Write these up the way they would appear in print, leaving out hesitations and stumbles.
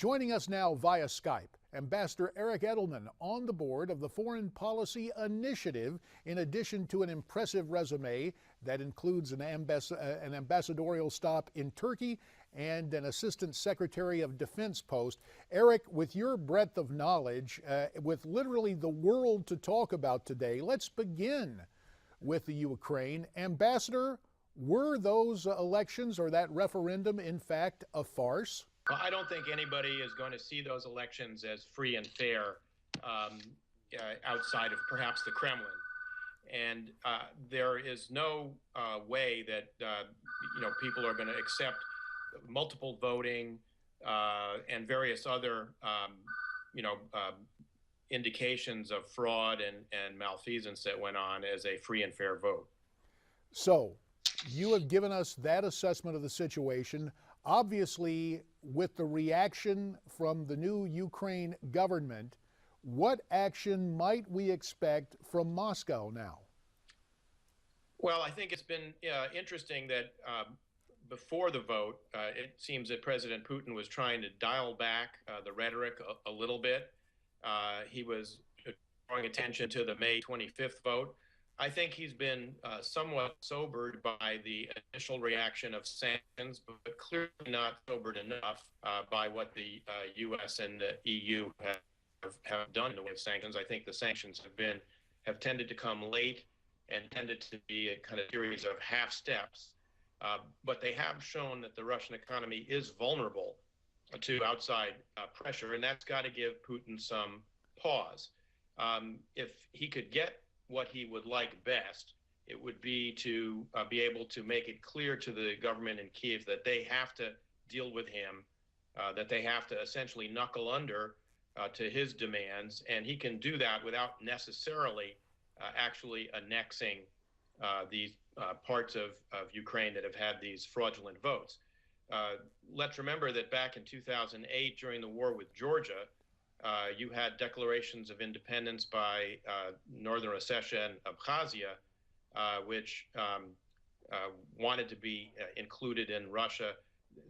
Joining us now via Skype, Ambassador Eric Edelman, on the board of the Foreign Policy Initiative, in addition to an impressive resume that includes an ambassadorial stop in Turkey and an Assistant Secretary of Defense post. Eric, with your breadth of knowledge, with literally the world to talk about today, let's begin with the Ukraine. Ambassador, were those elections or that referendum, in fact, a farce? Well, I don't think anybody is going to see those elections as free and fair outside of perhaps the Kremlin. And there is no way that people are going to accept multiple voting and various other indications of fraud and malfeasance that went on as a free and fair vote. So, you have given us that assessment of the situation. Obviously, with the reaction from the new Ukraine government, what action might we expect from Moscow now? Well, I think it's been interesting that before the vote, it seems that President Putin was trying to dial back the rhetoric a little bit. He was drawing attention to the May 25th vote. I think he's been somewhat sobered by the initial reaction of sanctions, but clearly not sobered enough by what the U.S. and the EU have done in the way of sanctions. I think the sanctions have tended to come late and tended to be a kind of series of half steps. But they have shown that the Russian economy is vulnerable to outside pressure, and that's got to give Putin some pause. If he could get what he would like best, it would be to be able to make it clear to the government in Kiev that they have to deal with him, that they have to essentially knuckle under to his demands, and he can do that without necessarily actually annexing these parts of Ukraine that have had these fraudulent votes. Let's remember that back in 2008, during the war with Georgia, you had declarations of independence by Northern Ossetia and Abkhazia, which wanted to be included in Russia.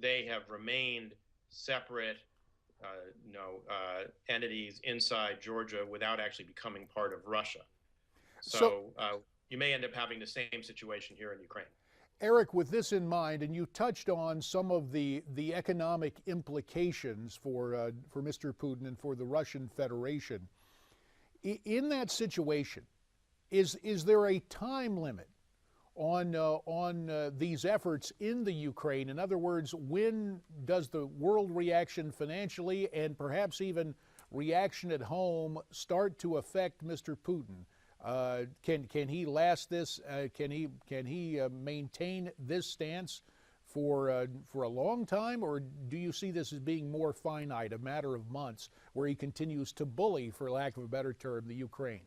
They have remained separate entities inside Georgia without actually becoming part of Russia. So you may end up having the same situation here in Ukraine. Eric, with this in mind, and you touched on some of the economic implications for Mr. Putin and for the Russian Federation. In that situation, is there a time limit on these efforts in the Ukraine? In other words, when does the world reaction financially and perhaps even reaction at home start to affect Mr. Putin? Can he last this? Can he maintain this stance for a long time, or do you see this as being more finite, a matter of months, where he continues to bully, for lack of a better term, the Ukraine?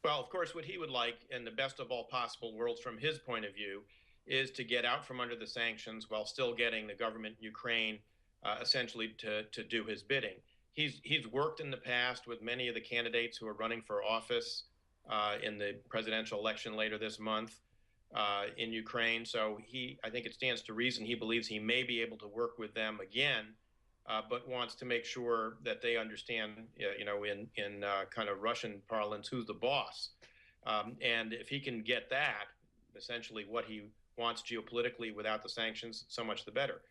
Well, of course, what he would like, in the best of all possible worlds from his point of view, is to get out from under the sanctions while still getting the government in Ukraine essentially to do his bidding. He's worked in the past with many of the candidates who are running for office in the presidential election later this month in Ukraine. So I think it stands to reason he believes he may be able to work with them again, but wants to make sure that they understand, in kind of Russian parlance, who's the boss. And if he can get that, essentially what he wants geopolitically without the sanctions, so much the better.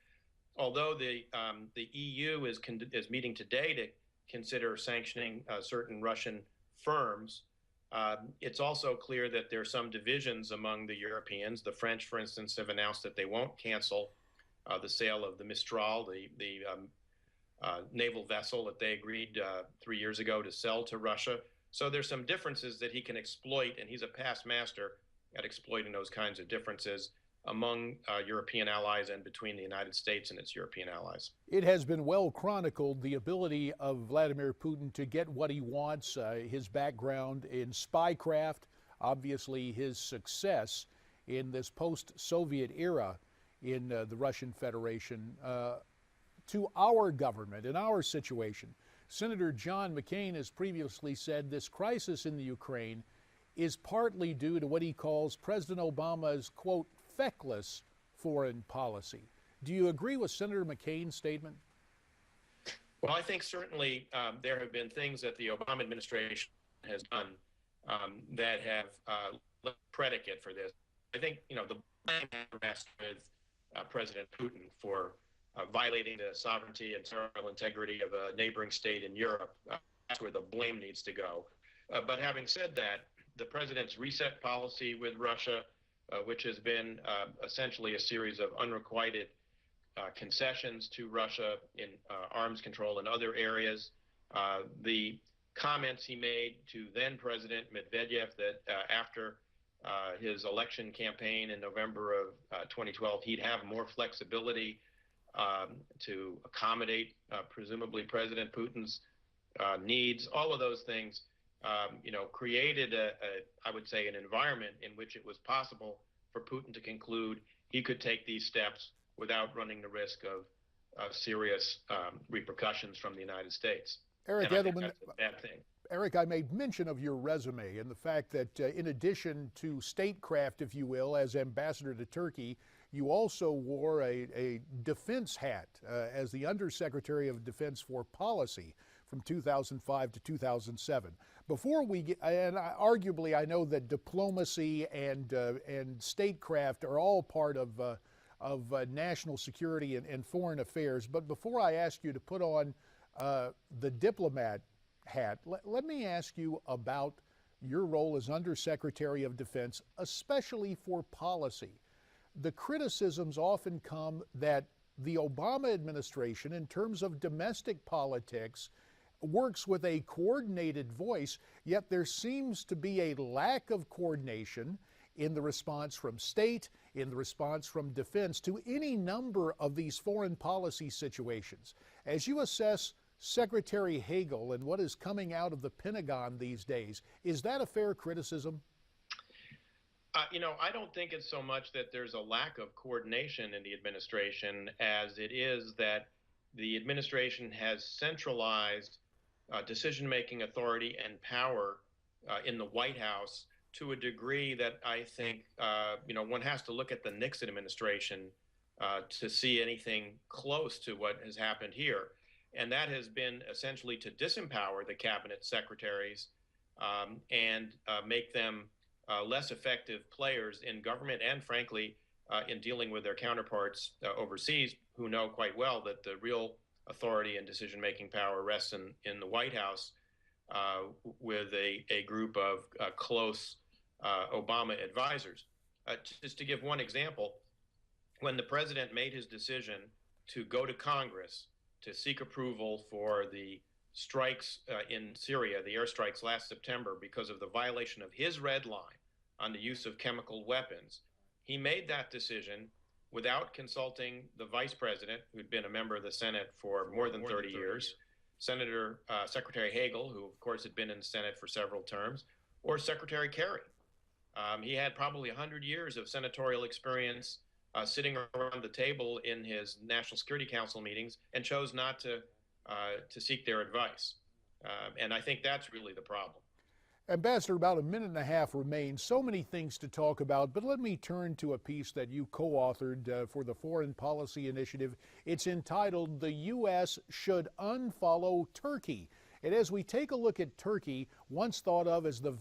Although the EU is meeting today to consider sanctioning certain Russian firms, it's also clear that there are some divisions among the Europeans. The French, for instance, have announced that they won't cancel the sale of the Mistral, the naval vessel that they agreed 3 years ago to sell to Russia. So there's some differences that he can exploit, and he's a past master at exploiting those kinds of differences among European allies and between the United States and its European allies. It has been well chronicled, the ability of Vladimir Putin to get what he wants, his background in spycraft, obviously his success in this post-Soviet era in the Russian Federation. To our government, in our situation, Senator John McCain has previously said this crisis in the Ukraine is partly due to what he calls President Obama's, quote, feckless foreign policy. Do you agree with Senator McCain's statement? Well, I think certainly there have been things that the Obama administration has done that have led predicate for this. I think, the blame rests with President Putin for violating the sovereignty and territorial integrity of a neighboring state in Europe. That's where the blame needs to go. But having said that, the president's reset policy with Russia, which has been essentially a series of unrequited concessions to Russia in arms control and other areas. The comments he made to then President Medvedev that after his election campaign in November of 2012, he'd have more flexibility to accommodate presumably President Putin's needs. All of those things, created I would say, an environment in which it was possible for Putin to conclude he could take these steps without running the risk of serious repercussions from the United States. Eric And I think Edelman, that's a bad thing. Eric, I made mention of your resume and the fact that in addition to statecraft, if you will, as ambassador to Turkey, you also wore a defense hat as the Undersecretary of Defense for Policy from 2005 to 2007. Before we get, and arguably I know that diplomacy and statecraft are all part of national security and foreign affairs, but before I ask you to put on the diplomat hat, let me ask you about your role as Undersecretary of Defense, especially for policy. The criticisms often come that the Obama administration, in terms of domestic politics, works with a coordinated voice, yet there seems to be a lack of coordination in the response from state, in the response from defense to any number of these foreign policy situations. As you assess Secretary Hagel and what is coming out of the Pentagon these days, is that a fair criticism? I don't think it's so much that there's a lack of coordination in the administration as it is that the administration has centralized decision-making authority and power in the White House to a degree that I think, one has to look at the Nixon administration to see anything close to what has happened here. And that has been essentially to disempower the cabinet secretaries and make them less effective players in government and, frankly, in dealing with their counterparts overseas, who know quite well that the real authority and decision-making power rests in the White House with a group of close Obama advisors. Just to give one example, when the president made his decision to go to Congress to seek approval for the strikes in Syria, the airstrikes last September, because of the violation of his red line on the use of chemical weapons, he made that decision without consulting the vice president, who'd been a member of the Senate for more than 30 years, Secretary Hagel, who of course had been in the Senate for several terms, or Secretary Kerry. He had probably 100 years of senatorial experience sitting around the table in his National Security Council meetings and chose not to seek their advice. And I think that's really the problem. Ambassador, about a minute and a half remains. So many things to talk about, but let me turn to a piece that you co-authored for the Foreign Policy Initiative. It's entitled, "The U.S. Should Unfollow Turkey." And as we take a look at Turkey, once thought of as the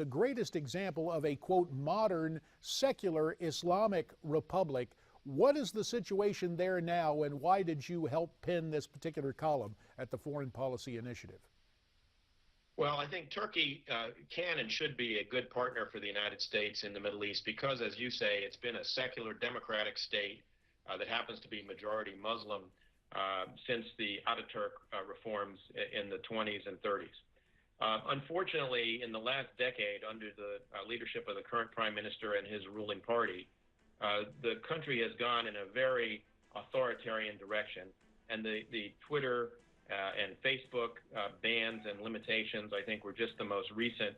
greatest example of a, quote, modern, secular Islamic republic, what is the situation there now, and why did you help pen this particular column at the Foreign Policy Initiative? Well, I think Turkey can and should be a good partner for the United States in the Middle East because, as you say, it's been a secular democratic state that happens to be majority Muslim since the Ataturk reforms in the 20s and 30s. Unfortunately, in the last decade, under the leadership of the current prime minister and his ruling party, the country has gone in a very authoritarian direction, and the Twitter and Facebook bans and limitations, I think, were just the most recent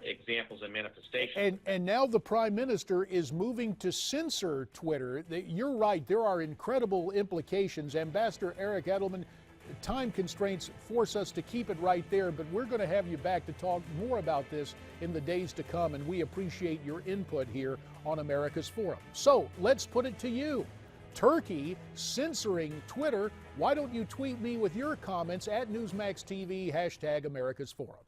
examples and manifestations. And now the Prime Minister is moving to censor Twitter. You're right, there are incredible implications. Ambassador Eric Edelman, time constraints force us to keep it right there, but we're going to have you back to talk more about this in the days to come, and we appreciate your input here on America's Forum. So let's put it to you. Turkey censoring Twitter. Why don't you tweet me with your comments at Newsmax TV, #America's Forum.